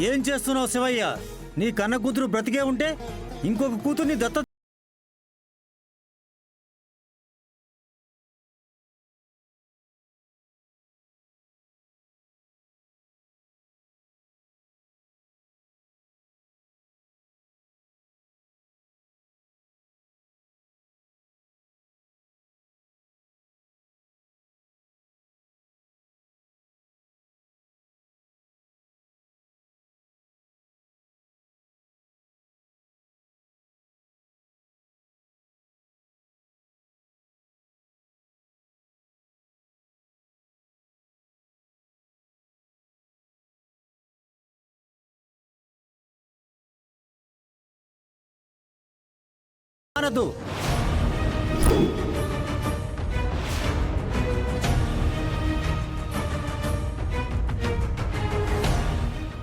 ఏం చేస్తున్నావు శివయ్య? నీ కన్న కూతురు బ్రతికే ఉంటే ఇంకొక కూతుర్ని దత్త అనదు.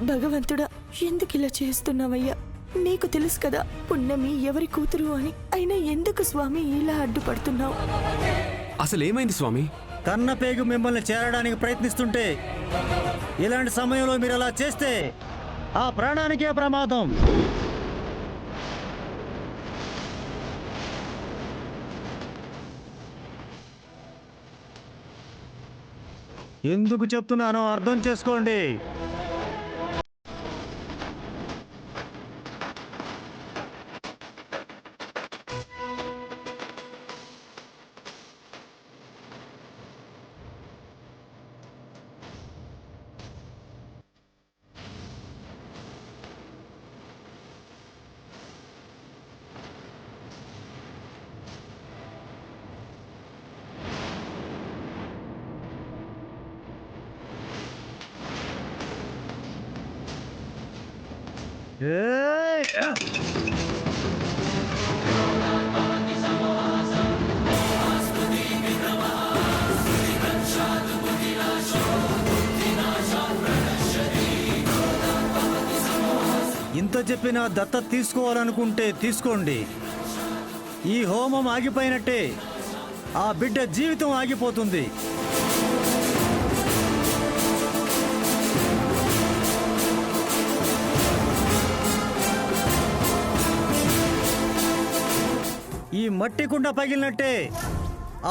భగవంతుడా, ఎందుకు ఇలా చేస్తున్నావయ్యా? నీకు తెలుసు కదా పున్నమి ఎవరి కూతురు అని. అయినా ఎందుకు స్వామి ఇలా అడ్డుపడుతున్నావు? అసలేమైంది స్వామి? కన్న పేగు మిమ్మల్ని చేరడానికి ప్రయత్నిస్తుంటే ఇలాంటి సమయంలో మీరు అలా చేస్తే ఆ ప్రాణానికే ప్రమాదం. ఎందుకు చెప్తున్నానో అర్థం చేసుకోండి. ఇంత చెప్పినా దత్తత తీసుకోవాలనుకుంటే తీసుకోండి. ఈ హోమం ఆగిపోయినట్టే ఆ బిడ్డ జీవితం ఆగిపోతుంది. ఈ మట్టి కుండ పగిలినట్టే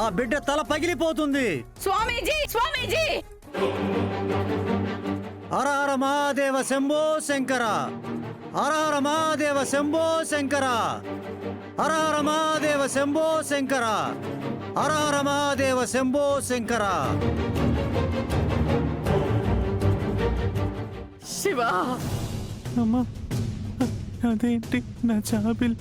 ఆ బిడ్డ తల పగిలిపోతుంది. స్వామీజీ, స్వామీజీ! హర హర మహాదేవ శంభో శంకర, హర హర మహాదేవ శంభో శంకర, హర హర మహాదేవ శంభో శంకర, హర హర మహాదేవ శంభో శంకర. శివ! అమ్మా, అదేంటి నా జాబిల్?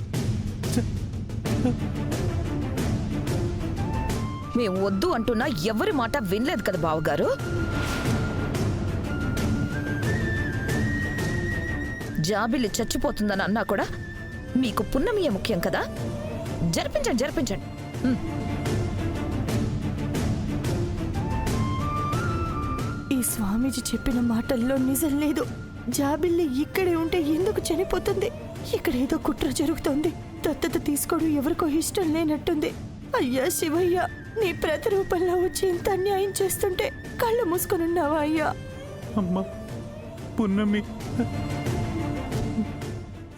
మేము వద్దు అంటున్నా ఎవరి మాట వినలేదు కదా బావగారు. జాబిల్లి చచ్చిపోతుందని అన్నా కూడా మీకు పున్నమియే ముఖ్యం కదా. జరిపించండి, జరిపించండి. ఈ స్వామీజీ చెప్పిన మాటల్లో నిజం లేదు. జాబిల్లి ఇక్కడే ఉంటే ఎందుకు చనిపోతుంది? ఇక్కడ ఏదో కుట్ర జరుగుతోంది. దత్తత తీసుకోవడం ఎవరికో ఇష్టం లేనట్టుంది. అయ్యా శివయ్య, నీ ప్రతిరూపంలో వచ్చి ఇంత అన్యాయం చేస్తుంటే కళ్ళు మూసుకొనున్నావా అయ్యా? అమ్మా పున్నమి,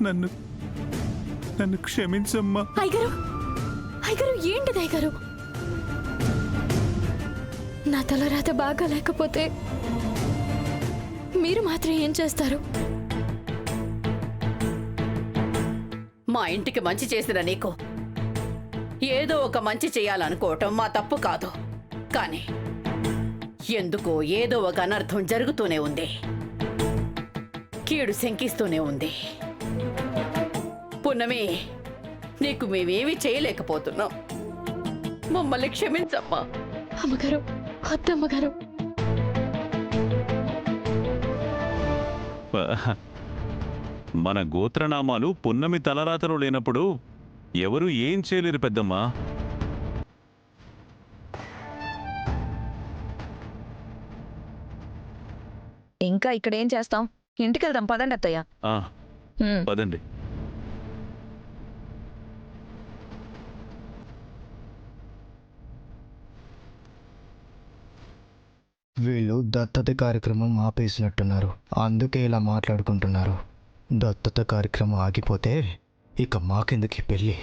నన్ను నన్ను క్షమించమ్మా. అయ్యగారు, అయ్యగారు ఏంటిది అయ్యగారు? నా తలరాత బాగా లేకపోతే మీరు మాత్రం ఏం చేస్తారు? మా ఇంటికి మంచి చేసిన నీకు ఏదో ఒక మంచి చేయాలనుకోవటం మా తప్పు కాదు. కానీ ఎందుకో ఏదో ఒక అనర్థం జరుగుతూనే ఉంది. కీడు శంకిస్తూనే ఉంది. పున్నమి, నీకు మేమేమీ చేయలేకపోతున్నాం. మమ్మల్ని క్షమించమ్మా. అమ్మగారు, వద్దమ్మగారు. మన గోత్రనామాలు పున్నమి తలరాతలో లేనప్పుడు ఎవరు ఏం చేయలేరు పెద్దమ్మా. ఇంకా ఇక్కడ ఏం చేస్తాం? ఇంటికి వెళ్దాం పదండి అత్తయ్య. పదండి. వీళ్ళు దత్తత కార్యక్రమం ఆపేసినట్టున్నారు, అందుకే ఇలా మాట్లాడుకుంటున్నారు. దత్తత కార్యక్రమం ఆగిపోతే ఇక మాకెందుకు ఈ పెళ్ళి?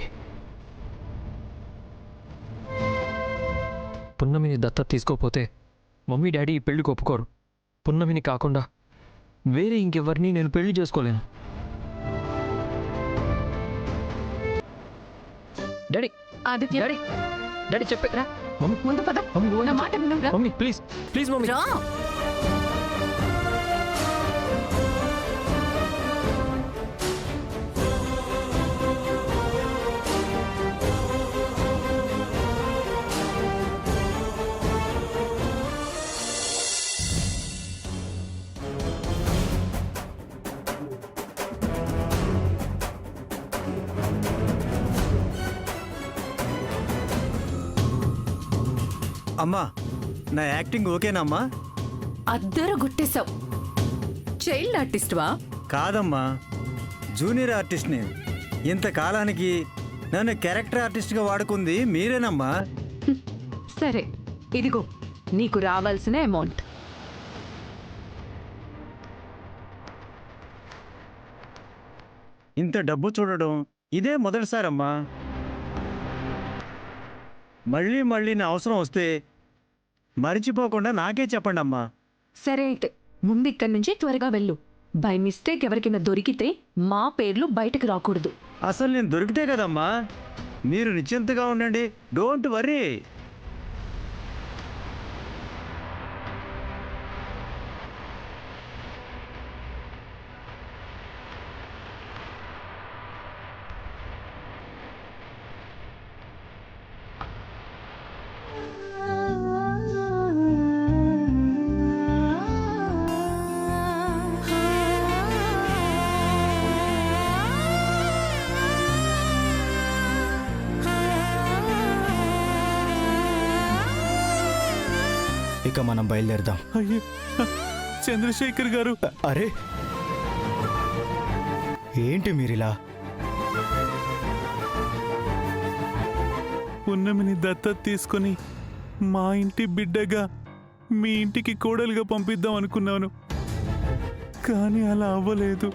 పున్నమిని దత్తత తీసుకోపోతే మమ్మీ డాడీ ఈ పెళ్లికి ఒప్పుకోరు. పున్నమిని కాకుండా వేరే ఇంకెవరిని నేను పెళ్లి చేసుకోలేను. డాడీ ఆదిత్య డాడీ డాడీ చెప్పేరా మమ్మీ. ముందు పద. మమ్మీ నువ్వు నా మాట విను, రా. Mummy please please mummy. రా. అమ్మా, నా యాక్టింగ్ ఓకేనా అమ్మా? అద్దరు గుట్టేశావు. చైల్డ్ ఆర్టిస్ట్వా? కాదమ్మా, జూనియర్ ఆర్టిస్ట్ని. ఇంతకాలానికి నన్ను క్యారెక్టర్ ఆర్టిస్ట్గా వాడుకుంది మీరేనమ్మా. సరే, ఇదిగో నీకు రావాల్సిన అమౌంట్. ఇంత డబ్బు చూడడం ఇదే మొదటిసారమ్మా. మళ్ళీ మళ్ళీ నా అవసరం వస్తే మరిచిపోకుండా నాకే చెప్పండి అమ్మా. సరే అయితే ముందు ఇక్కడి నుంచి త్వరగా వెళ్ళు. బై మిస్టేక్ ఎవరికైనా దొరికితే మా పేర్లు బయటకు రాకూడదు. అసలు నేను దొరికితే కదమ్మా. మీరు నిశ్చింతగా ఉండండి, డోంట్ వరీ. ఇక మనం బయలుదేరదాం. అయ్యో, చంద్రశేఖర్ గారు. అరే ఏంటి మీరిలా? పున్నమిని దత్తత తీసుకొని మా ఇంటి బిడ్డగా మీ ఇంటికి కోడలుగా పంపిద్దాం అనుకున్నాను, కానీ అలా అవ్వలేదు.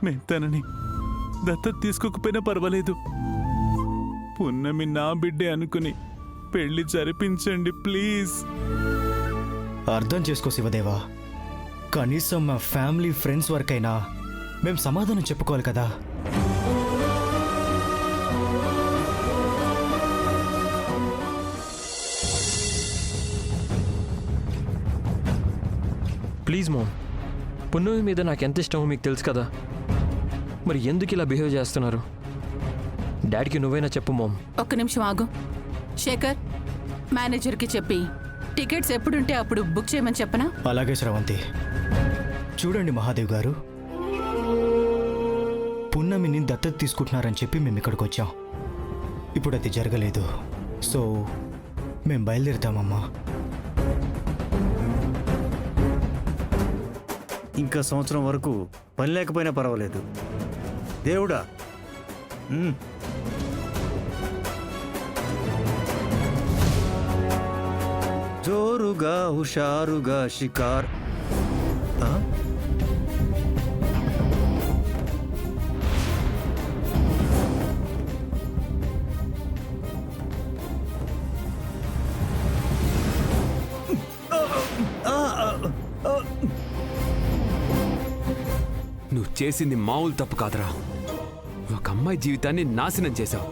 మేము తనని దత్తత తీసుకోకపోయినా పర్వాలేదు, పున్నమి నా బిడ్డే అనుకుని పెళ్లి జరిపించండి ప్లీజ్. అర్థం చేసుకో శివదేవా, కనీసం మా ఫ్యామిలీ ఫ్రెండ్స్ వరకైనా మేము సమాధానం చెప్పుకోవాలి కదా. ప్లీజ్ మామ్, పున్నమి మీద నాకు ఎంత ఇష్టమో మీకు తెలుసు కదా. మరి ఎందుకు ఇలా బిహేవ్ చేస్తున్నారు? డాడీకి నువ్వైనా చెప్పు మామ్. ఒక్క నిమిషం ఆగు. శేఖర్, మేనేజర్కి చెప్పి టికెట్స్ ఎప్పుడుంటే అప్పుడు బుక్ చేయమని చెప్పనా? అలాగే శ్రవంతి. చూడండి మహాదేవ్ గారు, పున్నమిని దత్తత తీసుకుంటున్నారని చెప్పి మేము ఇక్కడికి వచ్చాం. ఇప్పుడు అది జరగలేదు, సో మేము బయలుదేరుతామమ్మా. ఇంకా సంవత్సరం వరకు పని లేకపోయినా పర్వాలేదు. దేవుడా. జోరుగా హుషారుగా షికార్. ఆ? నువ్వు చేసింది మామూలు తప్పు కాదురా. ఒక అమ్మాయి జీవితాన్ని నాశనం చేశావు.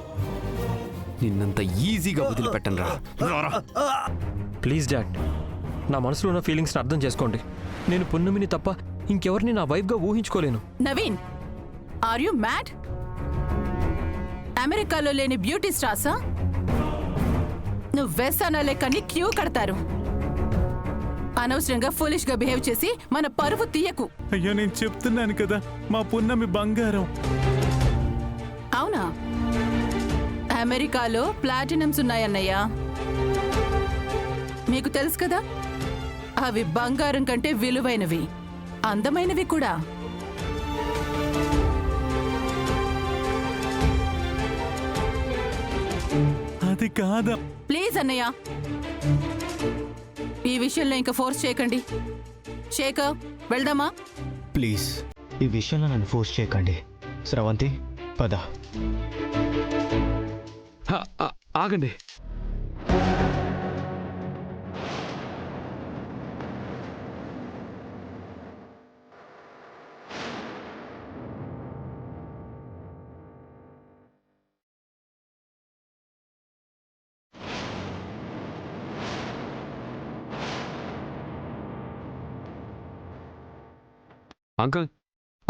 నిన్నంత ఈజీగా వదిలిపెట్టనురా. ప్లీజ్ డాడ్, నా మనసులో ఉన్న ఫీలింగ్స్ని అర్థం చేసుకోండి. నేను పున్నమిని తప్ప ఇంకెవరిని నా వైఫ్గా ఊహించుకోలేను. Naveen, are you mad? అమెరికాలో లేని బ్యూటీ స్టార్సా? నువ్వు వేసానా లెక్కని క్యూ కడతారు. అనవసరంగా ఫూలిష్ గా బిహేవ్ చేసి మన పరువు తీయకు. అయ్యో, నేను చెప్తున్నాను కదా, మా పున్నమి బంగారం. అవునా? అమెరికాలో ప్లాటినమ్స్ ఉన్నాయన్నయ్యా. మీకు తెలుసు కదా, అవి బంగారం కంటే విలువైనవి, అందమైనవి కూడా. అది కాదా. ప్లీజ్ అన్నయ్య, ఈ విషయంలో ఇంకా ఫోర్స్ చేయకండి. శేఖర్, వెళ్దామా? ప్లీజ్ ఈ విషయంలో నన్ను ఫోర్స్ చేయకండి. స్రవంతి పద. ఆగండి. అంకుల్,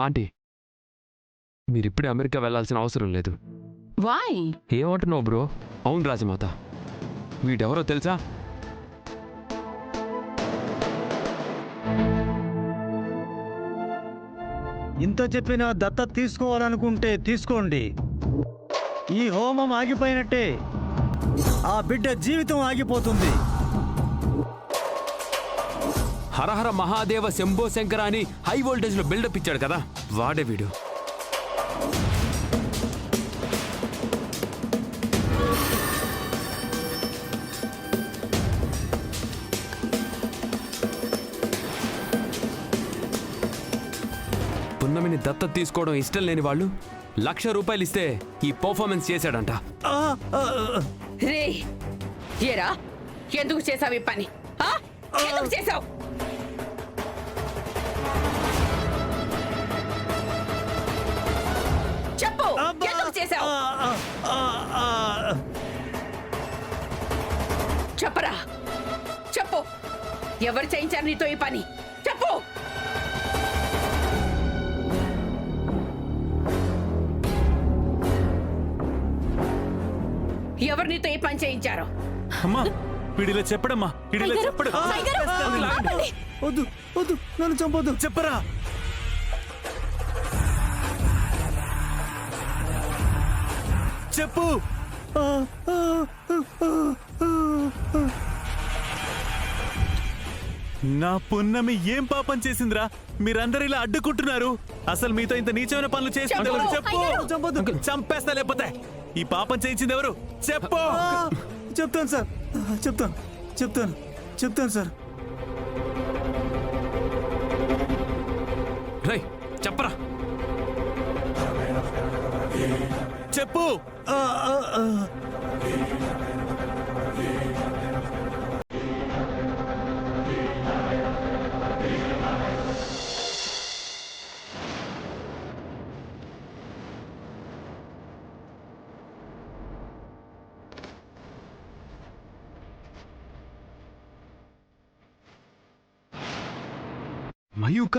ఆంటీ, మీరిప్పుడే అమెరికా వెళ్ళాల్సిన అవసరం లేదు. వాయ్? ఏమంటున్నావు బ్రో? అవును రాజమాత, వీడెవరో తెలుసా? ఇంత చెప్పినా దత్తత తీసుకోవాలనుకుంటే తీసుకోండి. ఈ హోమం ఆగిపోయినట్టే ఆ బిడ్డ జీవితం ఆగిపోతుంది. హరహర మహాదేవ శంభో శంకర అని హై వోల్టేజ్ లో బిల్డప్ ఇచ్చాడు కదా, వాడే వీడు. పున్నమిని దత్తత తీసుకోవడం ఇష్టం లేని వాళ్ళు ₹1,00,000 ఇస్తే ఈ పర్ఫార్మెన్స్ చేశాడంట. రే, ఏరా, ఎందుకు చేసావు ఈ పని? ఎందుకు చేసావు? చెప్పు, ఎందుకు చేసావు? చెప్పరా, చెప్పు. ఎవరు చేయించారు నీతో ఈ పని? చెప్పు. ఎవరు నీతో ఈ పని చేయించారు? అమ్మా వీడిలా చెప్పడమ్మా, వీడిలా చెప్పడు. వద్దు వద్దు, నన్ను చంపొద్దు. చెప్పరా. చెప్పు. నా పున్నమి ఏం పాపం చేసిందిరా? మీరందరూ ఇలా అడ్డుకుంటున్నారు. అసలు మీతో ఇంత నీచమైన పనులు చేసింది ఎవరు? చెప్పు. చంపొద్దు. చంపేస్తా లేకపోతే. ఈ పాపం చేయించింది ఎవరు? చెప్పు. చెప్తాను సార్, చెప్తాను చెప్తాను చెప్తాను సార్. రై, చెప్పరా. చెప్పు. మయూక,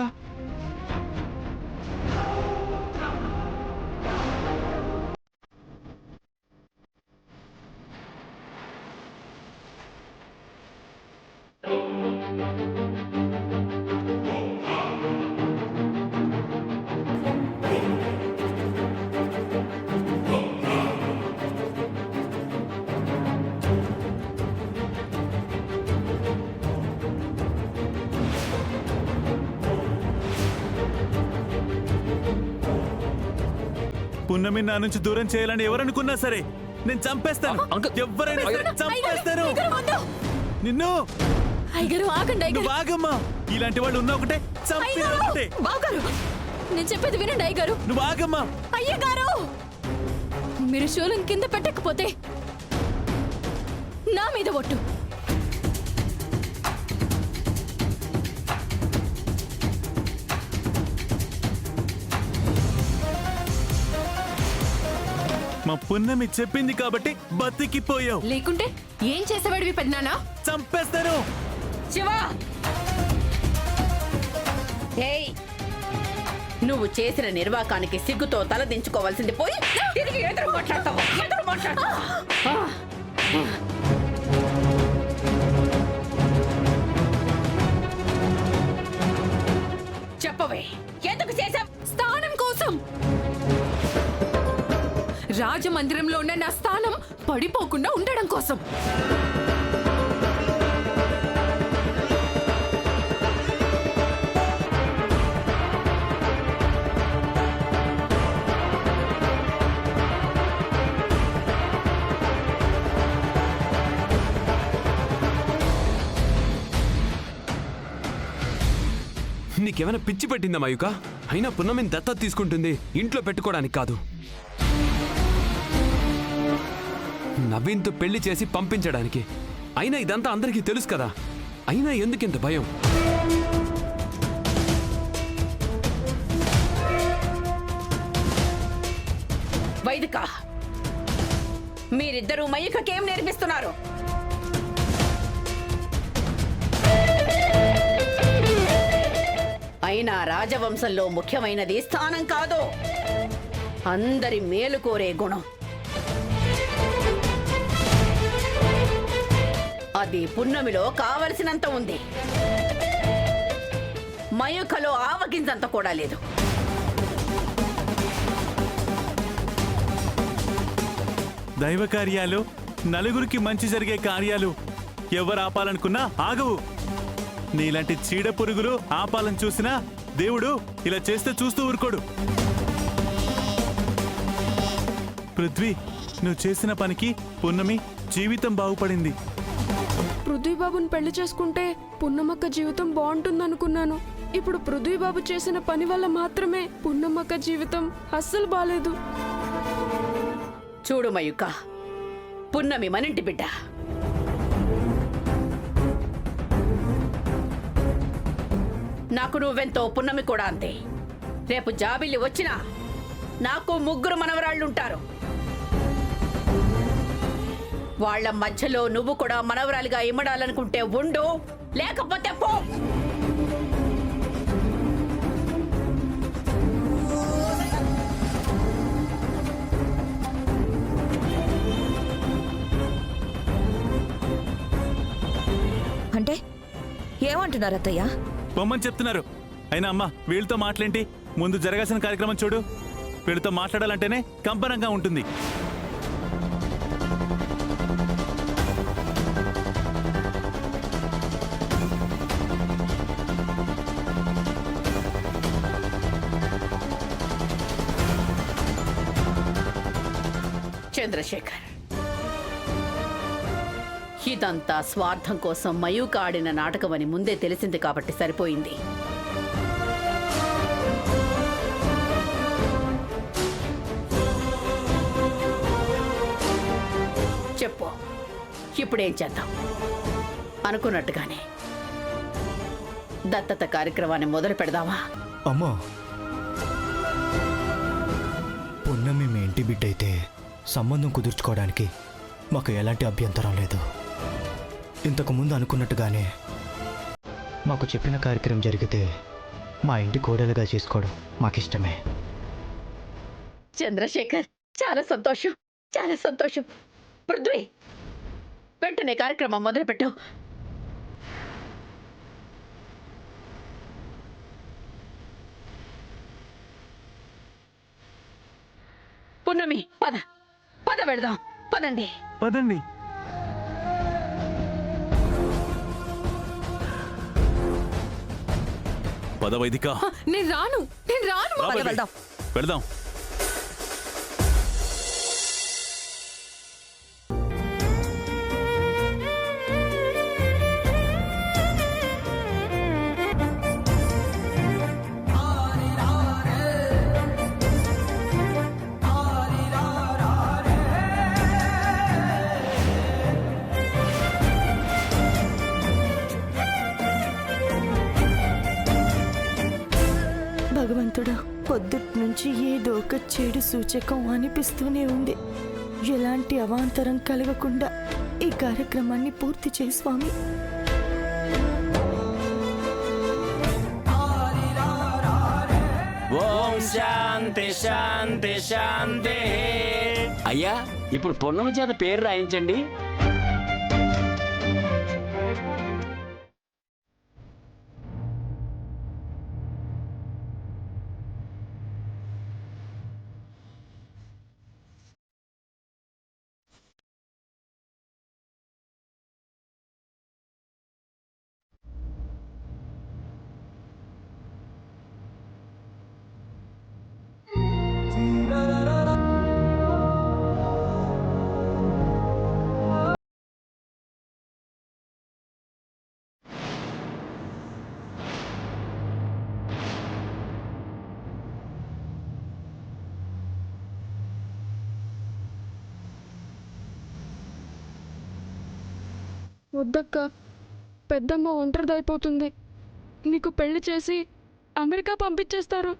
పున్నమి నా నుంచి దూరం చేయాలని ఎవరనుకున్నా సరే నేను చంపేస్తాను. ఎవరైనా సరే చంపేస్తాను నిన్ను. నువ్వు ఆగమ్మా. ఇలాంటి వాళ్ళు ఉన్నా ఒకటే, చంపేయాలంటే. నేను చెప్పేది వినండి అయ్యగారు. నువ్వు ఆగమ్మా. అయ్యగారు, మీరు శూలం కింద పెట్టకపోతే నా మీద ఒట్టు. మా పున్నమి చెప్పింది కాబట్టి బతికిపోయావు. లేకుంటే ఏం చేసేవాడివి పెద్దనానా? చంపేస్తాను. శివా, ఏయ్, నువ్వు చేసిన నిర్వాకానికి సిగ్గుతో తలదించుకోవాల్సింది పోయి తిరిగి ఎదురు మాట్లాడతావు. ఎదురు మాట్లాడతావు. చెప్పవే, ఎందుకు చేసావు? స్థానం కోసం. రాజమందిరంలో ఉన్న నా స్థానం పడిపోకుండా ఉండడం కోసం. నీకేమైనా పిచ్చి పెట్టిందా మయూక? అయినా పున్నమిని దత్తత తీసుకుంటుంది ఇంట్లో పెట్టుకోవడానికి కాదు, నవీన్తో పెళ్లి చేసి పంపించడానికి. అయినా ఇదంతా అందరికీ తెలుసు కదా, అయినా ఎందుకింత భయం? వైదిక, మీరిద్దరూ మయూకకేం నేర్పిస్తున్నారు? అయినా రాజవంశంలో ముఖ్యమైనది స్థానం కాదు, అందరి మేలు కోరే గుణం. అది పున్నమిలో కావలసినంత ఉంది, మయూకలో ఆవగింజంత కూడా లేదు. దైవ కార్యాలు, నలుగురికి మంచి జరిగే కార్యాలు ఎవరు ఆపాలనుకున్నా ఆగవు. నీలాంటి చీడ పురుగులు ఆపాలని చూసినా దేవుడు ఇలా చేస్తే చూస్తూ ఊరుకోడు. పృథ్వీ, నువ్వు చేసిన పనికి పున్నమి జీవితం బాగుపడింది. పృథ్వీబాబుని పెళ్లి చేసుకుంటే పున్నమక్క జీవితం బాగుంటుందనుకున్నాను. ఇప్పుడు పృథ్వీబాబు చేసిన పని వల్ల మాత్రమే పున్నమక్క జీవితం అస్సలు బాలేదు. చూడు మయూక, పున్నమి మనింటి బిడ్డ. నాకు నువ్వెంతో, పున్నమి కూడా అంతే. రేపు జాబిల్లి వచ్చినా నాకు 3 మనవరాళ్లుంటారు. వాళ్ళ మధ్యలో నువ్వు కూడా మనవరాలిగా ఇమ్మడాలనుకుంటే ఉండు, లేకపోతే పో. అంటే ఏమంటున్నారు అత్తయ్య? పొమ్మని చెప్తున్నారు. అయినా అమ్మా, వీళ్ళతో మాటలేంటి? ముందు జరగాల్సిన కార్యక్రమం చూడు. వీళ్ళతో మాట్లాడాలంటేనే కంపనంగా ఉంటుంది. చంద్రశేఖర్, ఇదంతా స్వార్థం కోసం మయూక ఆడిన నాటకమని ముందే తెలిసింది కాబట్టి సరిపోయింది. చెప్పు, ఇప్పుడేం చేద్దాం? అనుకున్నట్టుగానే దత్తత కార్యక్రమాన్ని మొదలు పెడదామా? అమ్మా, పున్నమి మీ ఇంటి బిడ్డ అయితే సంబంధం కుదుర్చుకోవడానికి మాకు ఎలాంటి అభ్యంతరం లేదు. ఇంతకుముందు అనుకున్నట్టుగానే మాకు చెప్పిన కార్యక్రమం జరిగితే మా ఇంటి కోడలుగా చేసుకోవడం మాకిష్టమే. చంద్రశేఖర్, చాలా సంతోషం, చాలా సంతోషం. పృథ్వీ, వెంటనే కార్యక్రమం మొదలుపెట్టు. పున్నమి, పద పద వెళదాం. పదండి పదండి. పద వైదిక. నేను రాను. పద వెళ్దాం. వెళదాం. భగవంతుడా, పొద్దుటి నుంచి ఏదో ఒక చెడు సూచకం అనిపిస్తూనే ఉంది. ఎలాంటి అవాంతరం కలగకుండా ఈ కార్యక్రమాన్ని పూర్తి చేయి స్వామి. ఓం శాంతి శాంతి శాంతి. అయ్యా, ఇప్పుడు పున్నమి చేత పేరు రాయించండి. వద్దక్క, పెద్దమ్మ ఒంటరిదైపోతుంది. నీకు పెళ్లి చేసి అమెరికా పంపించేస్తారు.